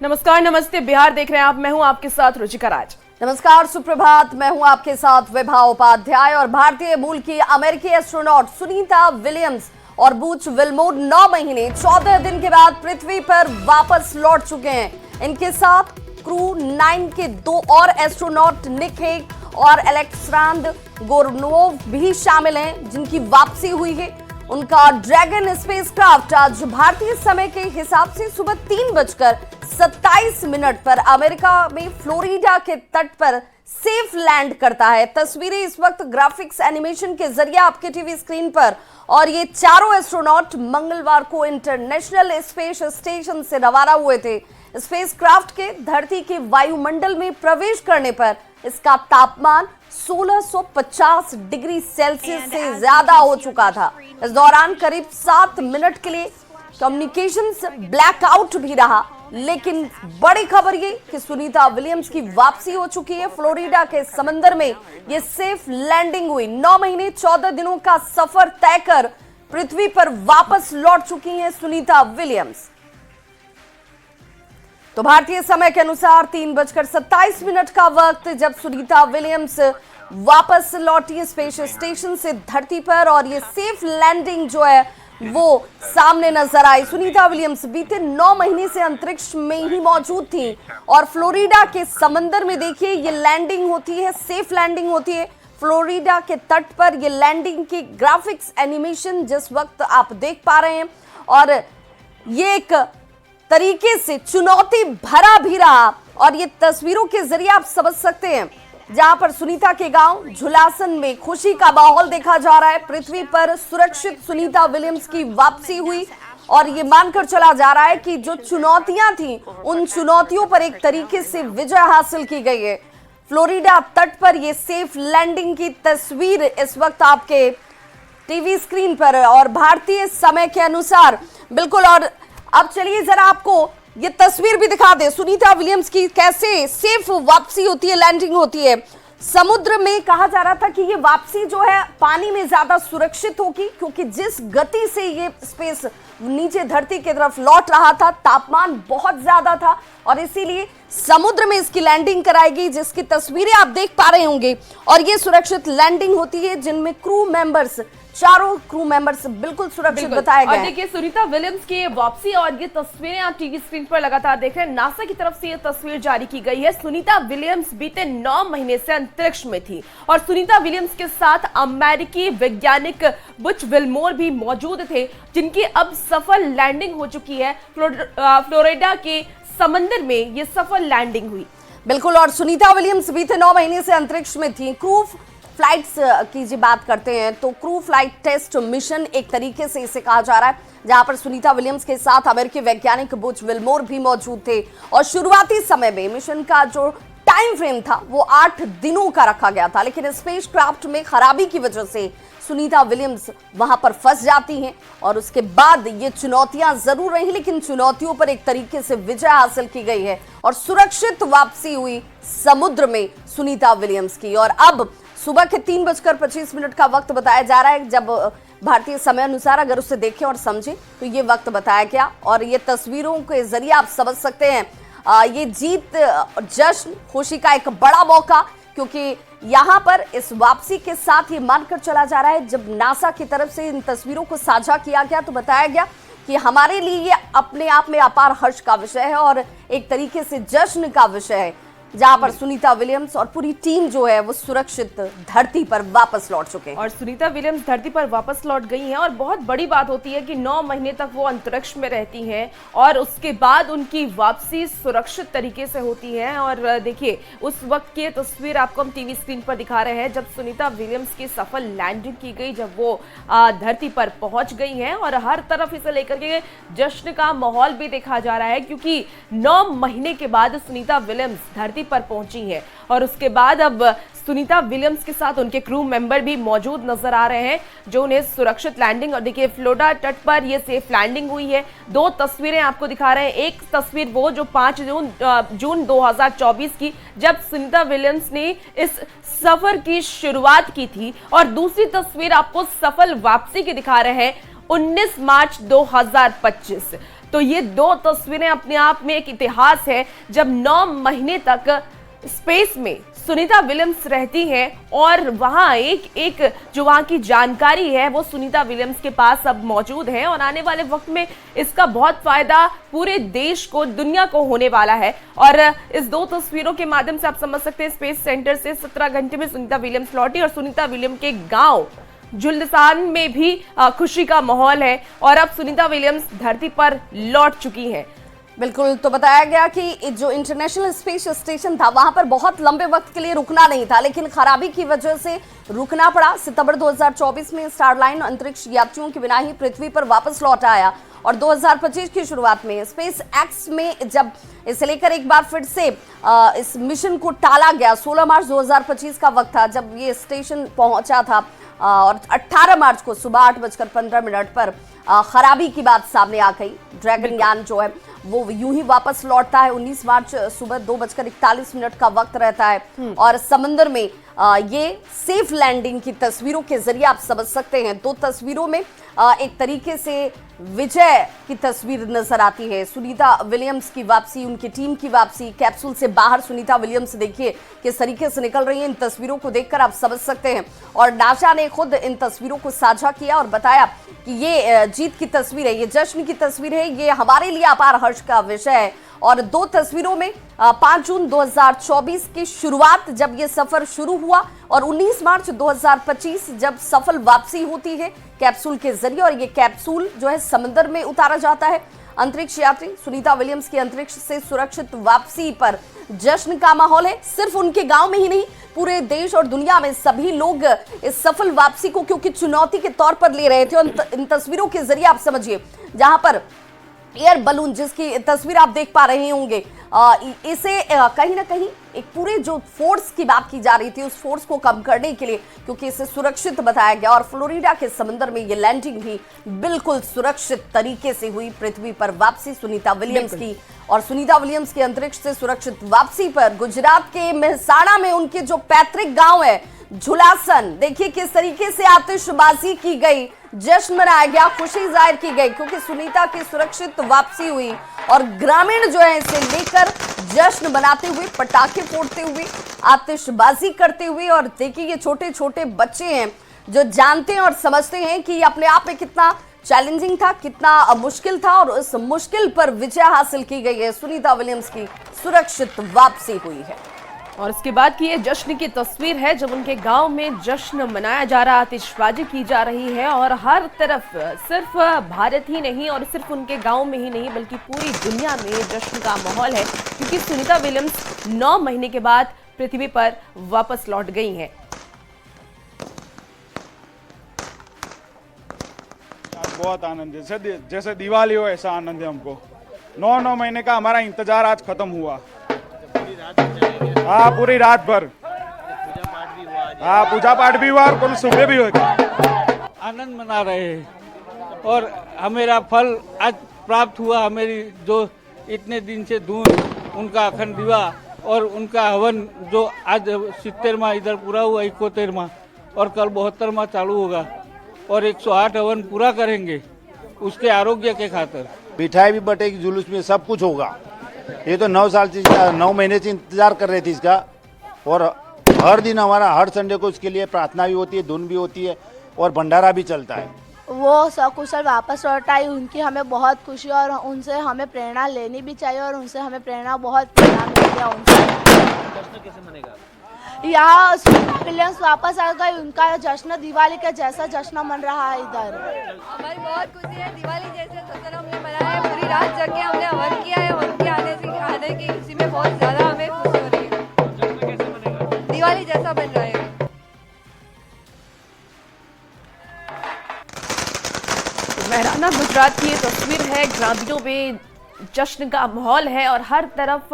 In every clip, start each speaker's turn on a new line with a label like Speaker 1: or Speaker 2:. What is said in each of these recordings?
Speaker 1: नमस्कार, नमस्ते बिहार देख रहे हैं आप। मैं हूं आपके साथ रुचिका राज।
Speaker 2: नमस्कार, सुप्रभात। मैं हूं आपके साथ विभा उपाध्याय। और भारतीय मूल की अमेरिकी एस्ट्रोनॉट सुनीता विलियम्स और बूच विल्मोर 9 महीने 14 दिन के बाद पृथ्वी पर वापस लौट चुके हैं। इनके साथ क्रू 9 के 2 और एस्ट्रोनॉट निक हेग और अलेक्सांद्र गोरनोव भी शामिल हैं, जिनकी वापसी हुई है। उनका ड्रैगन स्पेसक्राफ्ट आज भारतीय समय के हिसाब से सुबह 3:27 पर अमेरिका में फ्लोरिडा के तट पर सेफ लैंड करता है। तस्वीरें इस वक्त ग्राफिक्स एनिमेशन के जरिए आपके टीवी स्क्रीन पर। और ये चारों एस्ट्रोनॉट मंगलवार को इंटरनेशनल स्पेस स्टेशन से रवाना हुए थे। स्पेसक्राफ्ट के धरती के वायुमंडल में प्रवेश करने पर इसका तापमान 1650 डिग्री सेल्सियस से ज्यादा हो चुका था। इस दौरान करीब 7 मिनट के लिए कम्युनिकेशंस ब्लैकआउट भी रहा। लेकिन बड़ी खबर ये कि सुनीता विलियम्स की वापसी हो चुकी है। फ्लोरिडा के समंदर में ये सेफ लैंडिंग हुई। 9 महीने 14 दिनों का सफर तय कर पृथ्वी पर वापस लौट चुकी हैं सुनीता विलियम्स। तो भारतीय समय के अनुसार 3:27 का वक्त जब सुनीता विलियम्स वापस लौटी स्पेस स्टेशन से धरती पर। और ये सेफ लैंडिंग जो है वो सामने नजर आई। सुनीता विलियम्स बीते 9 महीने से अंतरिक्ष में ही मौजूद थी और फ्लोरिडा के समंदर में देखिए ये लैंडिंग होती है, सेफ लैंडिंग होती है। फ्लोरिडा के तट पर ये लैंडिंग की ग्राफिक्स एनिमेशन जिस वक्त आप देख पा रहे हैं, और ये एक तरीके से चुनौती भरा भी रहा। और ये तस्वीरों के जरिए आप समझ सकते हैं, जहां पर सुनीता के गांव झुलासन में खुशी का माहौल देखा जा रहा है। पृथ्वी पर सुरक्षित सुनीता विलियम्स की वापसी हुई और ये मानकर चला जा रहा है कि जो चुनौतियां थी उन चुनौतियों पर एक तरीके से विजय हासिल की गई है। फ्लोरिडा तट पर ये सेफ लैंडिंग की तस्वीर इस वक्त आपके टीवी स्क्रीन पर और भारतीय समय के अनुसार बिल्कुल। और अब चलिए जरा आपको ये तस्वीर भी दिखा दे सुनीता विलियम्स की, कैसे सेफ वापसी होती है, लैंडिंग होती है। समुद्र में कहा जा रहा था कि ये वापसी जो है पानी में ज्यादा सुरक्षित होगी, क्योंकि जिस गति से ये स्पेस नीचे धरती की तरफ लौट रहा था, तापमान बहुत ज्यादा था और इसीलिए समुद्र में इसकी लैंडिंग कराएगी, जिसकी तस्वीरें आप देख पा रहे होंगे। और ये सुरक्षित लैंडिंग होती है, जिनमें क्रू मेंबर्स, चारों क्रू मेंबर्स बिल्कुल सुरक्षित बताए गए।
Speaker 1: और देखिए सुनीता विलियम्स की वापसी और ये तस्वीरें आप टीवी स्क्रीन पर लगातार देख रहे हैं। नासा की तरफ से ये तस्वीर जारी की गई है। सुनीता विलियम्स बीते 9 महीने से अंतरिक्ष में थी और सुनीता विलियम्स के साथ अमेरिकी वैज्ञानिक बुच विल्मोर भी मौजूद थे, जिनकी अब सफल लैंडिंग हो चुकी है। फ्लोरिडा के समंदर में ये सफल लैंडिंग हुई।
Speaker 2: बिल्कुल। और सुनीता विलियम्स बीते 9 महीने से अंतरिक्ष में थी। क्रू फ्लाइट्स की बात करते हैं तो क्रू फ्लाइट टेस्ट मिशन एक तरीके से इसे कहा जा रहा है, जहां पर सुनीता विलियम्स के साथ अमेरिकी वैज्ञानिक बुच विल्मोर भी मौजूद थे। और शुरुआती समय में मिशन का जो टाइम फ्रेम था वो 8 दिनों का रखा गया था, लेकिन स्पेसक्राफ्ट में खराबी की वजह से सुनीता विलियम्स वहां पर फंस जाती हैं। और उसके बाद ये चुनौतियां जरूर रही, लेकिन चुनौतियों पर एक तरीके से विजय हासिल की गई है और सुरक्षित वापसी हुई समुद्र में सुनीता विलियम्स की। और अब सुबह के 3:25 का वक्त बताया जा रहा है, जब भारतीय समय अनुसार अगर उसे देखें और समझें तो ये वक्त बताया गया। और ये तस्वीरों के जरिए आप समझ सकते हैं ये जीत, जश्न, खुशी का एक बड़ा मौका, क्योंकि यहाँ पर इस वापसी के साथ ये मानकर चला जा रहा है, जब नासा की तरफ से इन तस्वीरों को साझा किया गया तो बताया गया कि हमारे लिए ये अपने आप में अपार हर्ष का विषय है और एक तरीके से जश्न का विषय है, जहां पर सुनीता विलियम्स और पूरी टीम जो है वो सुरक्षित धरती पर वापस लौट चुके हैं।
Speaker 1: और सुनीता विलियम्स धरती पर वापस लौट गई हैं। और बहुत बड़ी बात होती है कि 9 महीने तक वो अंतरिक्ष में रहती हैं और उसके बाद उनकी वापसी सुरक्षित तरीके से होती है। और देखिए उस वक्त की तस्वीर आपको हम टीवी स्क्रीन पर दिखा रहे हैं, जब सुनीता विलियम्स की सफल लैंडिंग की गई, जब वो धरती पर पहुंच गई हैं। और हर तरफ इसे लेकर के जश्न का माहौल भी देखा जा रहा है, क्योंकि 9 महीने के बाद सुनीता विलियम्स धरती पर पहुंची है। और उसके बाद अब सुनीता विलियम्स के साथ उनके क्रू मेंबर भी मौजूद नजर आ रहे हैं, जो उन्हें सुरक्षित लैंडिंग। और देखिए फ्लोरिडा तट पर ये सेफ लैंडिंग हुई है। 2 तस्वीरें आपको दिखा रहे हैं। एक तस्वीर वो जो 5 जून 2024 की, जब सुनीता विलियम्स ने इस सफर की शुरुआत की थी, और दूसरी तस्वीर आपको सफल वापसी की दिखा रहे हैं 19 मार्च 2025। तो ये दो तस्वीरें अपने आप में एक इतिहास है, जब 9 महीने तक स्पेस में सुनीता विलियम्स रहती हैं और वहां एक जो वहां की जानकारी है वो सुनीता विलियम्स के पास अब मौजूद है, और आने वाले वक्त में इसका बहुत फायदा पूरे देश को, दुनिया को होने वाला है। और इस दो तस्वीरों के माध्यम से आप समझ सकते हैं, स्पेस सेंटर से 17 घंटे में सुनीता विलियम्स लौटी और सुनीता विलियम्स के गांव जुलसान में भी खुशी का माहौल है और अब सुनीता विलियम्स धरती पर लौट चुकी हैं।
Speaker 2: बिल्कुल, तो बताया गया कि जो इंटरनेशनल स्पेस स्टेशन था वहां पर बहुत लंबे वक्त के लिए रुकना नहीं था, लेकिन खराबी की वजह से रुकना पड़ा। सितंबर 2024 में स्टारलाइन अंतरिक्ष यात्रियों के बिना ही पृथ्वी पर वापस लौट आया और 2025 की शुरुआत में स्पेस एक्स में जब इसे लेकर एक बार फिर से इस मिशन को टाला गया, 16 मार्च 2025 का वक्त था जब ये स्टेशन पहुंचा था और 18 मार्च को सुबह 8:15 पर खराबी की बात सामने आ गई। ड्रैगन यान जो है वो यूं ही वापस लौटता है। 19 मार्च सुबह 2:41 का वक्त रहता है और समंदर में ये सेफ लैंडिंग की तस्वीरों के जरिए आप समझ सकते हैं। दो तस्वीरों में एक तरीके से विजय की तस्वीर नजर आती है। सुनीता विलियम्स की वापसी, उनकी टीम की वापसी, कैप्सूल से बाहर सुनीता विलियम्स देखिए किस तरीके से निकल रही है। इन तस्वीरों को देखकर आप समझ सकते हैं और नासा ने खुद इन तस्वीरों को साझा किया और बताया कि ये जीत की तस्वीर है, ये जश्न की तस्वीर है, ये हमारे लिए अपार हर्ष का विषय है। और दो तस्वीरों में 5 जून 2024 की शुरुआत जब ये सफर शुरू हुआ और 19 मार्च 2025 जब सफल वापसी होती है कैप्सूल के जरिए, और ये कैप्सूल जो है समंदर में उतारा जाता है। अंतरिक्ष यात्री सुनीता विलियम्स की अंतरिक्ष से सुरक्षित वापसी पर जश्न का माहौल है। सिर्फ उनके गांव में ही नहीं, पूरे देश और दुनिया में सभी लोग इस सफल वापसी को क्योंकि चुनौती के तौर पर ले रहे थे। और इन तस्वीरों के जरिए आप समझिए, जहां पर एयर बलून जिसकी तस्वीर आप देख पा रहे होंगे, इसे कहीं ना कहीं एक पूरे जो फोर्स की बात की जा रही थी उस फोर्स को कम करने के लिए क्योंकि इसे सुरक्षित बताया गया और फ्लोरिडा के समंदर में ये लैंडिंग भी बिल्कुल सुरक्षित तरीके से हुई। पृथ्वी पर वापसी सुनीता विलियम्स की, और सुनीता विलियम्स की अंतरिक्ष से सुरक्षित वापसी पर गुजरात के मेहसाणा में उनके जो पैतृक गांव है झुलासन, देखिए किस तरीके से आतिशबाजी की गई, जश्न मनाया गया, खुशी जाहिर की गई क्योंकि सुनीता की सुरक्षित वापसी हुई और ग्रामीण जो है इसे लेकर जश्न मनाते हुए, पटाखे फोड़ते हुए, आतिशबाजी करते हुए। और देखिए ये छोटे छोटे बच्चे हैं जो जानते हैं और समझते हैं कि ये अपने आप में कितना चैलेंजिंग था, कितना मुश्किल था और उस मुश्किल पर विजय हासिल की गई है। सुनीता विलियम्स की सुरक्षित वापसी हुई है।
Speaker 1: और इसके बाद की ये जश्न की तस्वीर है जब उनके गांव में जश्न मनाया जा रहा, आतिशबाजी की जा रही है और हर तरफ सिर्फ भारत ही नहीं और सिर्फ उनके गांव में ही नहीं बल्कि पूरी दुनिया में जश्न का माहौल है क्योंकि सुनीता विलियम्स 9 महीने के बाद पृथ्वी पर वापस लौट गई हैं।
Speaker 3: बहुत आनंद है, जैसे दिवाली हो ऐसा आनंद है हमको। 9 महीने का हमारा इंतजार आज खत्म हुआ। हाँ, पूरी रात भर हाँ पूजा पाठ भी हुआ और कल सुबह भी होगा।
Speaker 4: आनंद मना रहे हैं और हमेरा फल आज प्राप्त हुआ। हमेरी जो इतने दिन से धून उनका अखंड दिवा और उनका हवन जो आज 70वां इधर पूरा हुआ, 71वां और कल 72वां चालू होगा और 108 हवन पूरा करेंगे उसके आरोग्य के खातिर।
Speaker 5: मिठाई भी बटेगी, जुलूस में सब कुछ होगा। ये तो 9 महीने से इंतजार कर रहे थे इसका और हर दिन हमारा हर संडे को इसके लिए प्रार्थना भी होती है, धुन भी होती है और भंडारा भी चलता है।
Speaker 6: वो सकुशल वापस लौट आई, उनकी हमें बहुत खुशी और उनसे हमें प्रेरणा लेनी भी चाहिए और उनसे हमें प्रेरणा बहुत प्रदान मिल गया। उनसे कैसे मनेगा? यहाँ सुनीता विलियम्स वापस आ गई, उनका जश्न दिवाली के जैसा जश्न मन रहा है इधर।
Speaker 7: हमारी बहुत खुशी है, दिवाली जैसे जश्न हमने मनाया है, पूरी रात जग के हमने हवन किया है। उनके आने की खुशी में बहुत ज्यादा हमें खुशी हो रही है। दिवाली जैसा बन रहा है।
Speaker 1: मेहराना गुजरात की ये तस्वीर है, ग्रामीणों में जश्न का माहौल है और हर तरफ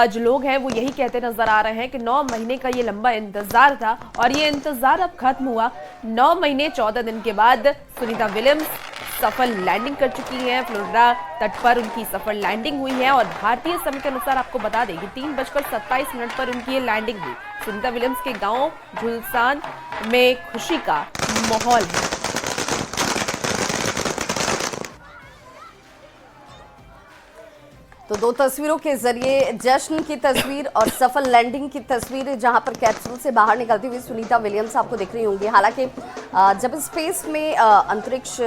Speaker 1: जो लोग हैं वो यही कहते नजर आ रहे हैं कि 9 महीने का ये लंबा इंतजार था और ये इंतजार अब खत्म हुआ। 9 महीने 14 दिन के बाद सुनीता विलियम्स सफल लैंडिंग कर चुकी हैं। फ्लोरिडा तट पर उनकी सफल लैंडिंग हुई है और भारतीय समय के अनुसार आपको बता दें कि 3:27 पर उनकी ये लैंडिंग हुई। सुनीता विलियम्स के गाँव झुलसान में खुशी का माहौल है।
Speaker 2: तो दो तस्वीरों के जरिए जश्न की तस्वीर और सफल लैंडिंग की तस्वीर, जहां पर कैप्सूल से बाहर निकलती हुई सुनीता विलियम्स आपको दिख रही होंगी। हालांकि जब स्पेस में अंतरिक्ष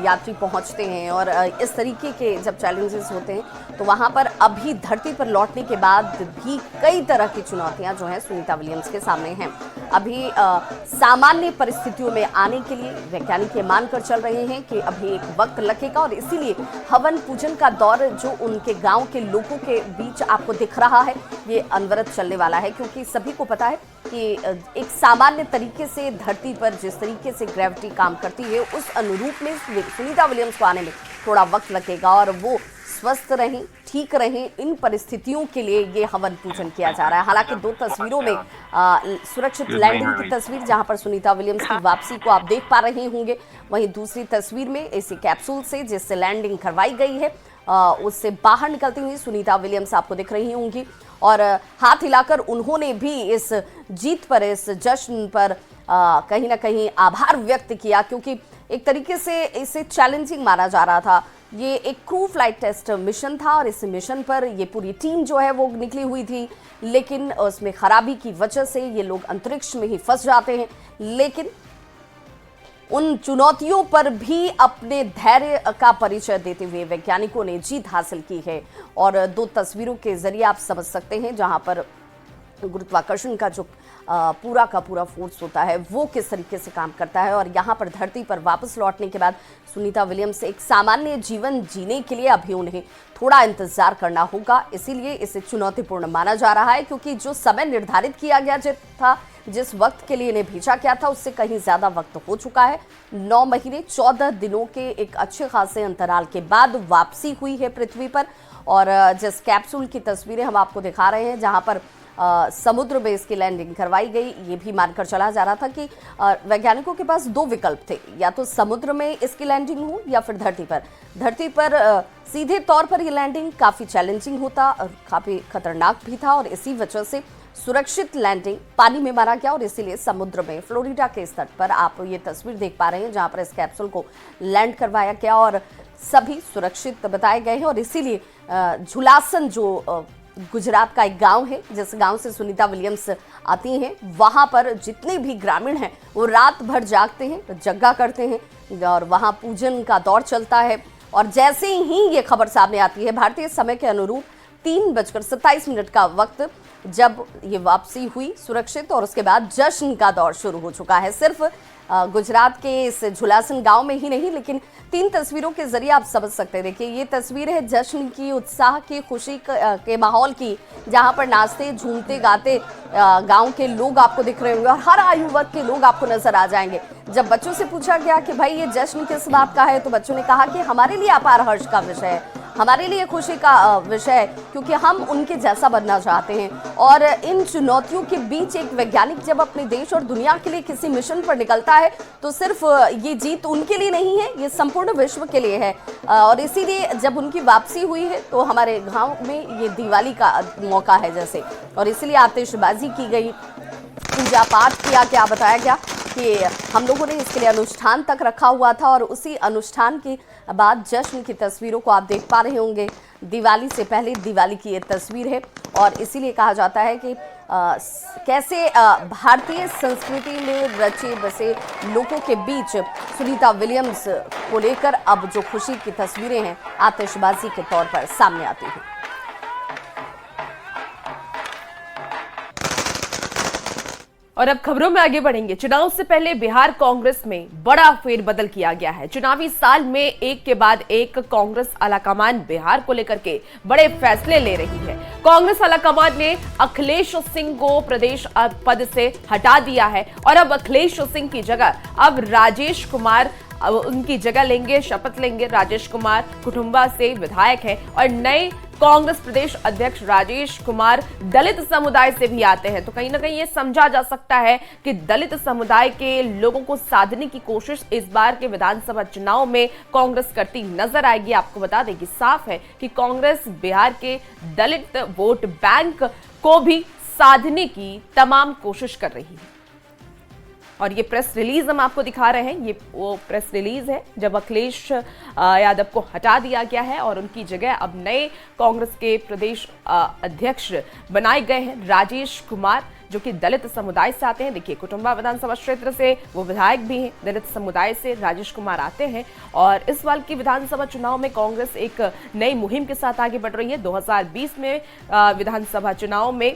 Speaker 2: यात्री पहुंचते हैं और इस तरीके के जब चैलेंजेस होते हैं तो वहां पर अभी धरती पर लौटने के बाद भी कई तरह की चुनौतियां जो हैं सुनीता विलियम्स के सामने हैं। अभी सामान्य परिस्थितियों में आने के लिए वैज्ञानिक ये मानकर चल रहे हैं कि अभी एक वक्त लगेगा और इसीलिए हवन पूजन का दौर जो उनके गांव के लोगों के बीच आपको दिख रहा है ये अनवरत चलने वाला है, क्योंकि सभी को पता है कि एक सामान्य तरीके से धरती पर जिस तरीके से ग्रेविटी काम करती है उस अनुरूप में सुनीता विलियम्स को आने में थोड़ा वक्त लगेगा और वो स्वस्थ रहें, ठीक रहें, इन परिस्थितियों के लिए ये हवन पूजन किया जा रहा है। हालांकि दो तस्वीरों में सुरक्षित लैंडिंग की तस्वीर जहां पर सुनीता विलियम्स की वापसी को आप देख पा रहे होंगे, वहीं दूसरी तस्वीर में इसी कैप्सूल से जिससे लैंडिंग करवाई गई है उससे बाहर निकलती हुई सुनीता विलियम्स आपको दिख रही होंगी और हाथ हिलाकर उन्होंने भी इस जीत पर, इस जश्न पर कहीं ना कहीं आभार व्यक्त किया, क्योंकि एक तरीके से इसे चैलेंजिंग माना जा रहा था। ये एक क्रू फ्लाइट टेस्ट मिशन था और इस मिशन पर ये पूरी टीम जो है वो निकली हुई थी, लेकिन उसमें खराबी की वजह से ये लोग अंतरिक्ष में ही फंस जाते हैं। लेकिन उन चुनौतियों पर भी अपने धैर्य का परिचय देते हुए वैज्ञानिकों ने जीत हासिल की है और दो तस्वीरों के जरिए आप समझ सकते हैं जहां पर गुरुत्वाकर्षण का जो पूरा का पूरा फोर्स होता है वो किस तरीके से काम करता है और यहाँ पर धरती पर वापस लौटने के बाद सुनीता विलियम्स एक सामान्य जीवन जीने के लिए अभी उन्हें थोड़ा इंतजार करना होगा। इसीलिए इसे चुनौतीपूर्ण माना जा रहा है, क्योंकि जो समय निर्धारित किया गया था, जिस वक्त के लिए इन्हें भेजा गया था उससे कहीं ज्यादा वक्त हो चुका है। 9 महीने 14 दिनों के एक अच्छे खासे अंतराल के बाद वापसी हुई है पृथ्वी पर और जिस कैप्सूल की तस्वीरें हम आपको दिखा रहे हैं जहां पर समुद्र में इसकी लैंडिंग करवाई गई, ये भी मानकर चला जा रहा था कि वैज्ञानिकों के पास दो विकल्प थे, या तो समुद्र में इसकी लैंडिंग हो या फिर धरती पर। धरती पर सीधे तौर पर ये लैंडिंग काफ़ी चैलेंजिंग होता और काफ़ी खतरनाक भी था और इसी वजह से सुरक्षित लैंडिंग पानी में मारा गया और इसीलिए समुद्र में फ्लोरिडा के तट पर आप ये तस्वीर देख पा रहे हैं जहाँ पर इस कैप्सूल को लैंड करवाया गया और सभी सुरक्षित बताए गए हैं और इसीलिए झुलासन जो गुजरात का एक गांव है जिस गांव से सुनीता विलियम्स आती हैं, वहां पर जितने भी ग्रामीण हैं वो रात भर जागते हैं, जग्गा करते हैं और वहां पूजन का दौर चलता है। और जैसे ही ये खबर सामने आती है भारतीय समय के अनुरूप 3:27 का वक्त जब ये वापसी हुई सुरक्षित और उसके बाद जश्न का दौर शुरू हो चुका है। सिर्फ गुजरात के इस झुलासन गांव में ही नहीं, लेकिन 3 तस्वीरों के जरिए आप समझ सकते हैं। देखिए ये तस्वीर है जश्न की, उत्साह की, खुशी के माहौल की, जहां पर नाचते झूमते गाते गांव के लोग आपको दिख रहे होंगे और हर आयु वर्ग के लोग आपको नजर आ जाएंगे। जब बच्चों से पूछा गया कि भाई ये जश्न किस बात का है तो बच्चों ने कहा कि हमारे लिए अपार हर्ष का विषय है, हमारे लिए खुशी का विषय है, क्योंकि हम उनके जैसा बनना चाहते हैं। और इन चुनौतियों के बीच एक वैज्ञानिक जब अपने देश और दुनिया के लिए किसी मिशन पर निकलता है तो सिर्फ ये जीत उनके लिए नहीं है, ये संपूर्ण विश्व के लिए है। और इसीलिए जब उनकी वापसी हुई है तो हमारे गांव में ये दिवाली का मौका है जैसे, और इसीलिए आतिशबाजी की गई, पूजा पाठ किया गया, बताया गया कि हम लोगों ने इसके लिए अनुष्ठान तक रखा हुआ था और उसी अनुष्ठान के बाद जश्न की तस्वीरों को आप देख पा रहे होंगे। दिवाली से पहले दिवाली की ये तस्वीर है और इसीलिए कहा जाता है कि कैसे भारतीय संस्कृति में रचे बसे लोगों के बीच सुनीता विलियम्स को लेकर अब जो खुशी की तस्वीरें हैं आतिशबाजी के तौर पर सामने आती हैं।
Speaker 1: और अब खबरों में आगे बढ़ेंगे। चुनाव से पहले बिहार कांग्रेस में बड़ा फेरबदल किया गया है। चुनावी साल में एक के बाद एक कांग्रेस आलाकमान बिहार को लेकर के बड़े फैसले ले रही है। कांग्रेस आलाकमान ने अखिलेश सिंह को प्रदेश पद से हटा दिया है और अब अखिलेश सिंह की जगह अब राजेश कुमार उनकी जगह लेंगे, शपथ लेंगे। राजेश कुमार कुटुंबा से विधायक हैं और नए कांग्रेस प्रदेश अध्यक्ष राजेश कुमार दलित समुदाय से भी आते हैं, तो कहीं ना कहीं ये समझा जा सकता है कि दलित समुदाय के लोगों को साधने की कोशिश इस बार के विधानसभा चुनाव में कांग्रेस करती नजर आएगी। आपको बता दें कि साफ है कि कांग्रेस बिहार के दलित वोट बैंक को भी साधने की तमाम कोशिश कर रही है। और ये प्रेस रिलीज हम आपको दिखा रहे हैं। ये वो प्रेस रिलीज है जब अखिलेश यादव को हटा दिया गया है और उनकी जगह अब नए कांग्रेस के प्रदेश अध्यक्ष बनाए गए हैं राजेश कुमार, जो कि दलित समुदाय से आते हैं। देखिए, कुटुंबा विधानसभा क्षेत्र से वो विधायक भी हैं, दलित समुदाय से राजेश कुमार आते हैं। और इस साल की विधानसभा चुनाव में कांग्रेस एक नई मुहिम के साथ आगे बढ़ रही है। 2020 में विधानसभा चुनाव में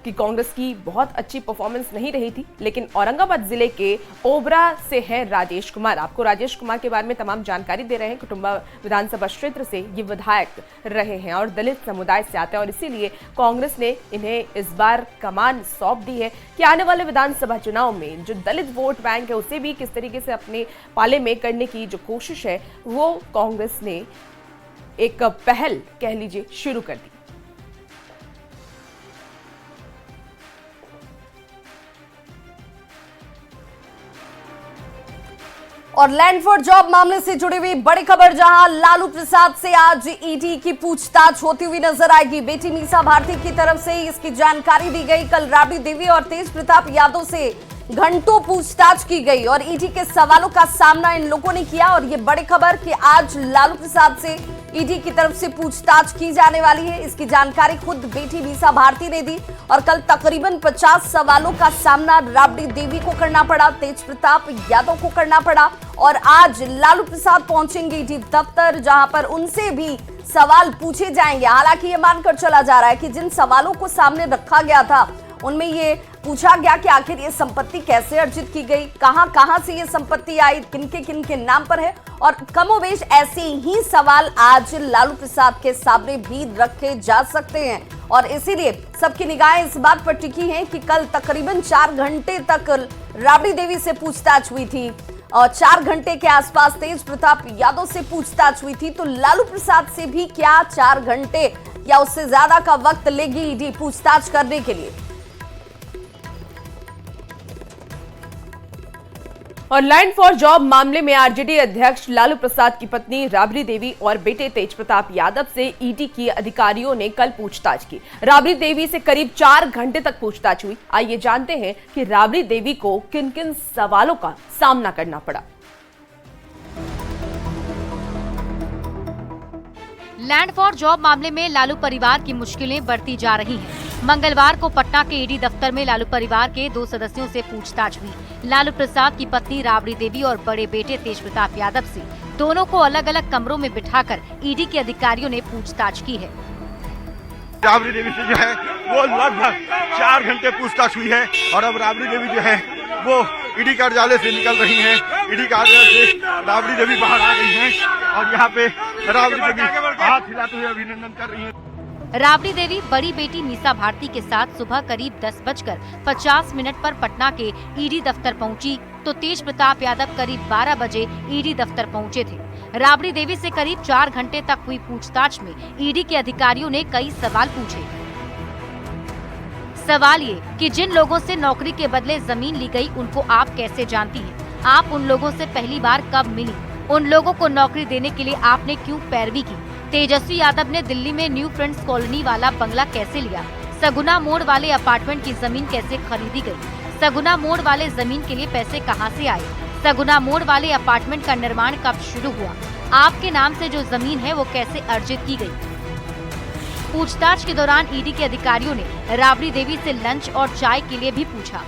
Speaker 1: कि कांग्रेस की बहुत अच्छी परफॉर्मेंस नहीं रही थी, लेकिन औरंगाबाद जिले के ओबरा से हैं राजेश कुमार। आपको राजेश कुमार के बारे में तमाम जानकारी दे रहे हैं। कुटुंबा विधानसभा क्षेत्र से ये विधायक रहे हैं और दलित समुदाय से आते हैं और इसीलिए कांग्रेस ने इन्हें इस बार कमान सौंप दी है कि आने वाले विधानसभा चुनाव में जो दलित वोट बैंक है उसे भी किस तरीके से अपने पाले में करने की जो कोशिश है वो कांग्रेस ने एक पहल कह लीजिए शुरू कर दी।
Speaker 2: और लैंड फॉर जॉब मामले से जुड़ी हुई बड़ी खबर, जहां लालू प्रसाद से आज ईडी की पूछताछ होती हुई नजर आएगी। बेटी मीसा भारती की तरफ से इसकी जानकारी दी गई। कल राबड़ी देवी और तेज प्रताप यादव से घंटों पूछताछ की गई और ईडी के सवालों का सामना इन लोगों ने किया। और ये बड़ी खबर कि आज लालू प्रसाद से ईडी की तरफ से पूछताछ की जाने वाली है, इसकी जानकारी खुद बेटी मीसा भारती ने दी। और कल तकरीबन 50 सवालों का सामना राबड़ी देवी को करना पड़ा, तेज प्रताप यादव को करना पड़ा। और आज लालू प्रसाद पहुंचेंगे ईडी दफ्तर, जहां पर उनसे भी सवाल पूछे जाएंगे। हालांकि ये मानकर चला जा रहा है कि जिन सवालों को सामने रखा गया था उनमें ये पूछा गया कि आखिर ये संपत्ति कैसे अर्जित की गई, कहां से ये संपत्ति आई, किनके नाम पर है। और कमोबेश ऐसे ही सवाल आज लालू प्रसाद के सामने भी रखे जा सकते हैं। और इसीलिए सबकी निगाहें इस बात पर टिकी हैं कि कल तकरीबन 4 घंटे तक राबड़ी देवी से पूछताछ हुई थी और 4 घंटे के आसपास तेज प्रताप यादव से पूछताछ हुई थी। तो लालू प्रसाद से भी क्या 4 घंटे या उससे ज्यादा का वक्त लेगी ईडी पूछताछ करने के लिए।
Speaker 1: और लैंड फॉर जॉब मामले में आरजेडी अध्यक्ष लालू प्रसाद की पत्नी राबड़ी देवी और बेटे तेज प्रताप यादव से ईडी के अधिकारियों ने कल पूछताछ की। राबड़ी देवी से करीब 4 घंटे तक पूछताछ हुई। आइए जानते हैं कि राबड़ी देवी को किन किन सवालों का सामना करना पड़ा।
Speaker 8: लैंड फॉर जॉब मामले में लालू परिवार की मुश्किलें बढ़ती जा रही हैं। मंगलवार को पटना के ईडी दफ्तर में लालू परिवार के 2 सदस्यों से पूछताछ हुई। लालू प्रसाद की पत्नी राबड़ी देवी और बड़े बेटे तेज प्रताप यादव से दोनों को अलग अलग कमरों में बिठाकर ईडी के अधिकारियों ने पूछताछ की है।
Speaker 9: राबड़ी देवी से जो है वो लगभग 4 घंटे पूछताछ हुई है और अब राबड़ी देवी जो है वो ईडी कार्यालय से निकल रही हैं। ईडी कार्यालय से राबड़ी देवी बाहर आ गई हैं और यहाँ पे राबड़ी देवी हाथ हिलाते हुए अभिनंदन कर रही हैं।
Speaker 8: राबड़ी देवी बड़ी बेटी मीसा भारती के साथ सुबह करीब 10:50 पर पटना के ईडी दफ्तर पहुंची, तो तेज प्रताप यादव करीब 12 बजे ईडी दफ्तर पहुंचे थे। राबड़ी देवी से करीब 4 घंटे तक हुई पूछताछ में ईडी के अधिकारियों ने कई सवाल पूछे। सवाल ये कि जिन लोगों से नौकरी के बदले जमीन ली गई उनको आप कैसे जानती हैं? आप उन लोगों से पहली बार कब मिली? उन लोगों को नौकरी देने के लिए आपने क्यों पैरवी की? तेजस्वी यादव ने दिल्ली में न्यू फ्रेंड्स कॉलोनी वाला बंगला कैसे लिया? सगुना मोड़ वाले अपार्टमेंट की जमीन कैसे खरीदी गई? सगुना मोड़ वाले जमीन के लिए पैसे कहां से आए? सगुना मोड़ वाले अपार्टमेंट का निर्माण कब शुरू हुआ? आपके नाम से जो जमीन है वो कैसे अर्जित की गई? पूछताछ के दौरान ईडी के अधिकारियों ने राबड़ी देवी से लंच और चाय के लिए भी पूछा।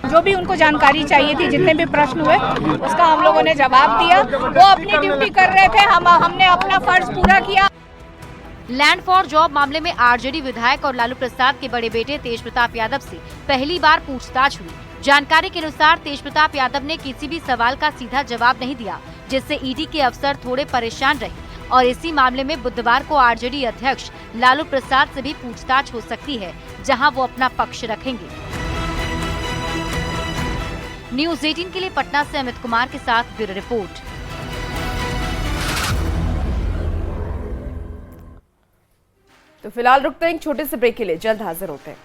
Speaker 10: जो भी उनको जानकारी चाहिए थी, जितने भी प्रश्न हुए उसका हम लोगों ने जवाब दिया। वो अपनी ड्यूटी कर रहे थे, हमने अपना फर्ज पूरा किया।
Speaker 8: लैंड फॉर जॉब मामले में आरजेडी विधायक और लालू प्रसाद के बड़े बेटे तेज प्रताप यादव से पहली बार पूछताछ हुई। जानकारी के अनुसार तेज प्रताप यादव ने किसी भी सवाल का सीधा जवाब नहीं दिया, जिससे ईडी के अफसर थोड़े परेशान रहे। और इसी मामले में बुधवार को आरजेडी अध्यक्ष लालू प्रसाद से भी पूछताछ हो सकती है, जहां वो अपना पक्ष रखेंगे। न्यूज़ 18 के लिए पटना से अमित कुमार के साथ ब्यूरो रिपोर्ट।
Speaker 1: तो फिलहाल रुकते हैं एक छोटे से ब्रेक के लिए, जल्द हाजिर होते हैं।